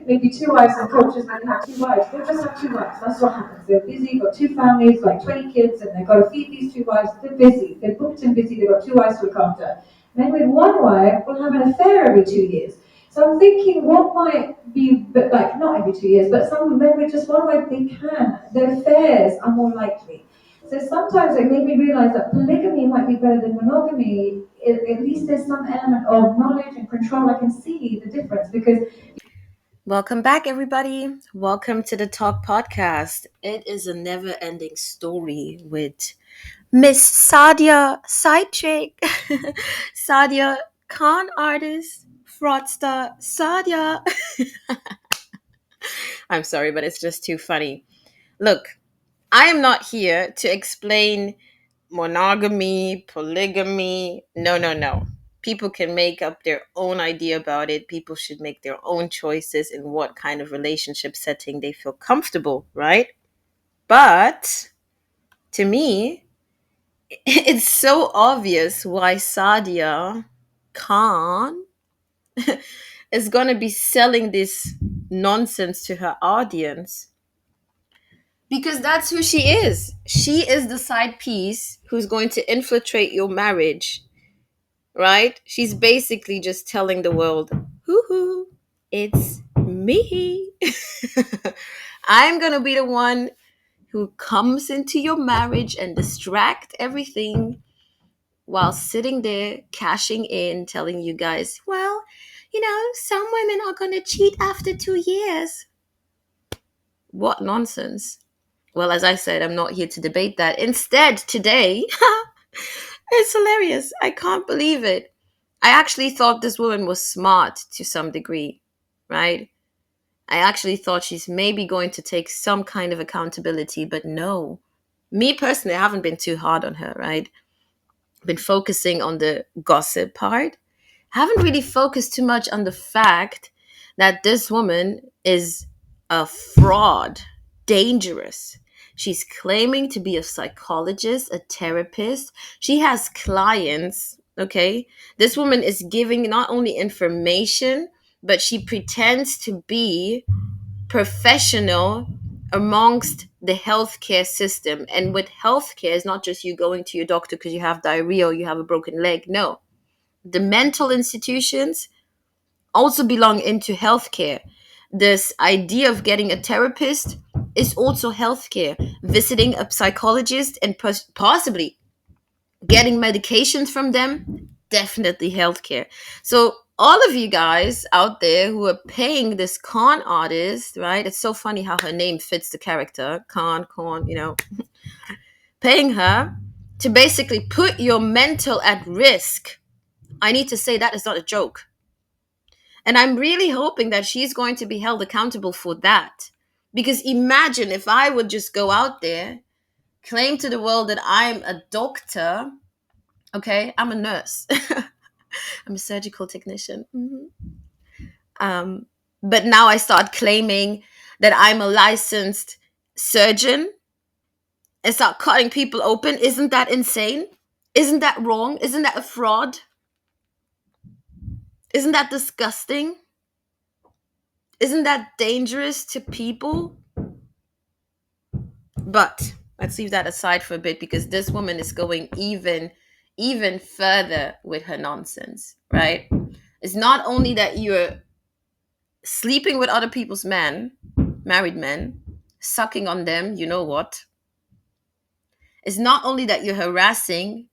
maybe two wives, and coaches when you have two wives, they'll just have two wives. That's what happens. They're busy, got two families, like 20 kids, and they've got to feed these two wives. They're busy. They're booked and busy. They've got two wives to look after. Men with one wife will have an affair every 2 years. So I'm thinking, what might be, but like not every 2 years, but some men with just one wife, they can. Their affairs are more likely. So sometimes it made me realize that polygamy might be better than monogamy. At least there's some element of knowledge and control. I can see the difference because. Welcome back, everybody. Welcome to the Talk Podcast. It is a never ending story with Miss Sadia Side Chick, Sadia Khan artist, fraudster Sadia. I'm sorry, but it's just too funny. Look, I am not here to explain monogamy, polygamy. No, no, no. People can make up their own idea about it. People should make their own choices in what kind of relationship setting they feel comfortable, right? But to me, it's so obvious why Sadia Khan is going to be selling this nonsense to her audience because that's who she is. She is the side piece who's going to infiltrate your marriage, right? She's basically just telling the world, hoo hoo, it's me. I'm going to be the one who comes into your marriage and distract everything while sitting there cashing in, telling you guys, well, some women are going to cheat after 2 years. What nonsense. Well, as I said, I'm not here to debate that. Instead, today, it's hilarious. I can't believe it. I actually thought this woman was smart to some degree, right? I actually thought she's maybe going to take some kind of accountability, but no. Me personally, I haven't been too hard on her, right? Been focusing on the gossip part. Haven't really focused too much on the fact that this woman is a fraud, dangerous. She's claiming to be a psychologist, a therapist. She has clients, okay? This woman is giving not only information, but she pretends to be professional amongst the healthcare system. And with healthcare, it's not just you going to your doctor because you have diarrhea or you have a broken leg. No. The mental institutions also belong into healthcare. This idea of getting a therapist is also healthcare. Visiting a psychologist and possibly getting medications from them, definitely healthcare. So all of you guys out there who are paying this con artist, right? It's so funny how her name fits the character, con, paying her to basically put your mental at risk. I need to say that is not a joke. And I'm really hoping that she's going to be held accountable for that. Because imagine if I would just go out there, claim to the world that I'm a doctor. Okay, I'm a nurse. I'm a surgical technician. But now I start claiming that I'm a licensed surgeon and start cutting people open. Isn't that insane? Isn't that wrong? Isn't that a fraud? Isn't that disgusting? Isn't that dangerous to people? But let's leave that aside for a bit because this woman is going even further with her nonsense, right? It's not only that you're sleeping with other people's men, married men, sucking on them, you know what? It's not only that you're harassing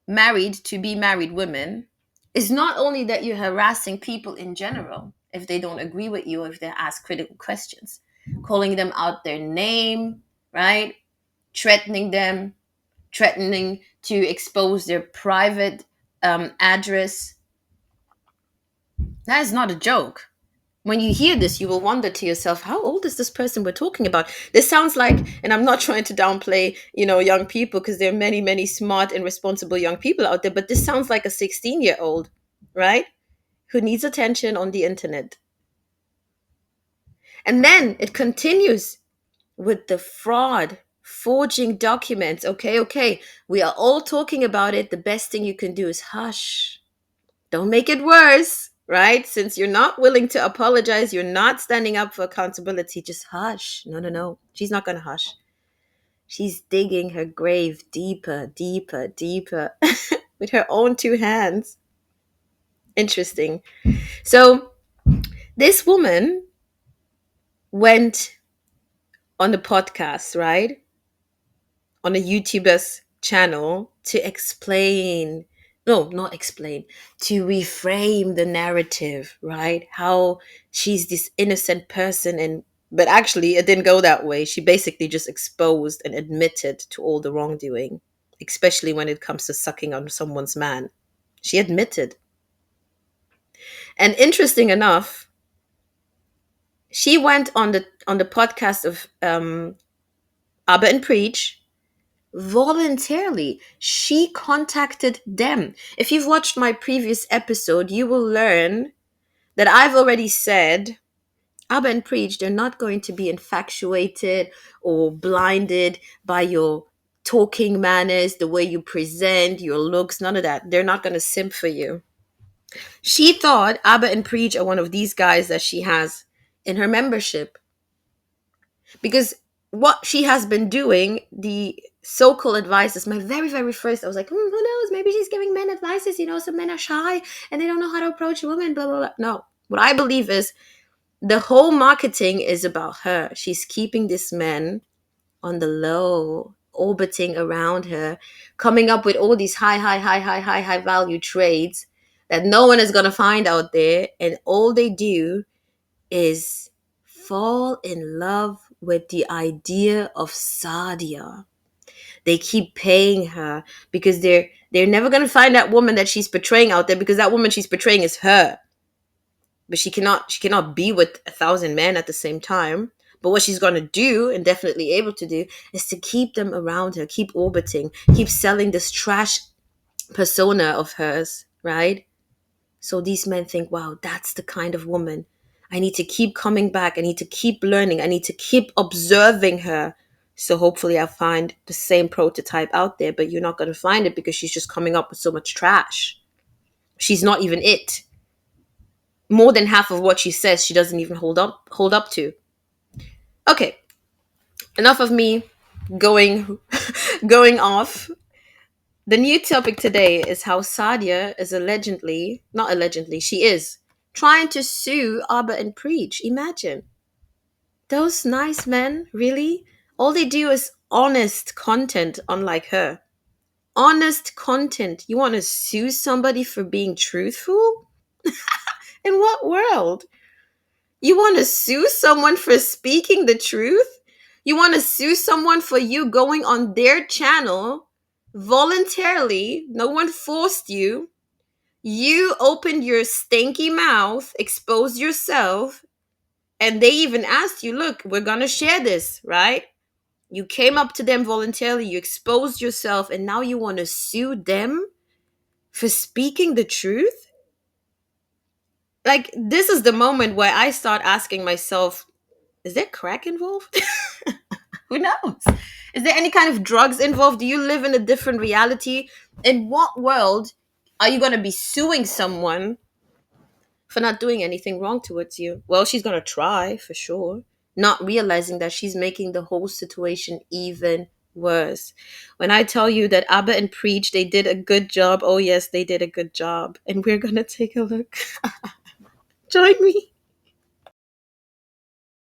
married to be married women. It's not only that you're harassing people in general if they don't agree with you or if they ask critical questions, calling them out their name, right? Threatening them, threatening to expose their private address. That is not a joke. When you hear this, you will wonder to yourself, how old is this person we're talking about? This sounds like, and I'm not trying to downplay, young people, because there are many, many smart and responsible young people out there, but this sounds like a 16-year-old, right? Who needs attention on the internet. And then it continues with the fraud, forging documents. Okay, we are all talking about it. The best thing you can do is hush. Don't make it worse, right? Since you're not willing to apologize, you're not standing up for accountability, just hush. No, no, no. She's not going to hush. She's digging her grave deeper, deeper, deeper with her own two hands. Interesting. So this woman went on the podcast, right? On a YouTuber's channel to explain, no, not explain, to reframe the narrative, right? How she's this innocent person, and but actually it didn't go that way. She basically just exposed and admitted to all the wrongdoing, especially when it comes to sucking on someone's man. She admitted. And interesting enough, she went on the podcast of Abba and Preach voluntarily. She contacted them. If you've watched my previous episode, you will learn that I've already said Abba and Preach, they're not going to be infatuated or blinded by your talking manners, the way you present, your looks, none of that. They're not going to simp for you. She thought Abba and Preach are one of these guys that she has in her membership, because what she has been doing, the so-called advices, my very, very first, I was like, who knows? Maybe she's giving men advices. Some men are shy and they don't know how to approach women, blah, blah, blah. No, what I believe is the whole marketing is about her. She's keeping this man on the low, orbiting around her, coming up with all these high value trades that no one is going to find out there. And all they do is fall in love with the idea of Sadia. They keep paying her because they're never going to find that woman that she's portraying out there, because that woman she's portraying is her. But she cannot be with 1,000 men at the same time. But what she's going to do, and definitely able to do, is to keep them around her, keep orbiting, keep selling this trash persona of hers, right? So these men think, wow, that's the kind of woman. I need to keep coming back. I need to keep learning. I need to keep observing her. So hopefully I'll find the same prototype out there, but you're not going to find it because she's just coming up with so much trash. She's not even it. More than half of what she says, she doesn't even hold up to. Okay, enough of me going going off. The new topic today is how Sadia is allegedly, not allegedly, she is trying to sue Abba and Preach. Imagine. Those nice men, really? All they do is honest content, unlike her. Honest content. You want to sue somebody for being truthful? In what world? You want to sue someone for speaking the truth? You want to sue someone for you going on their channel voluntarily? No one forced you. You opened your stinky mouth, exposed yourself, and they even asked you, look, we're going to share this, right? You came up to them voluntarily, you exposed yourself, and now you want to sue them for speaking the truth? Like, this is the moment where I start asking myself, is there crack involved? Who knows? Is there any kind of drugs involved? Do you live in a different reality? In what world are you going to be suing someone for not doing anything wrong towards you? Well, she's going to try for sure, not realizing that she's making the whole situation even worse. When I tell you that Abba and Preach, they did a good job. Oh, yes, they did a good job. And we're going to take a look. Join me.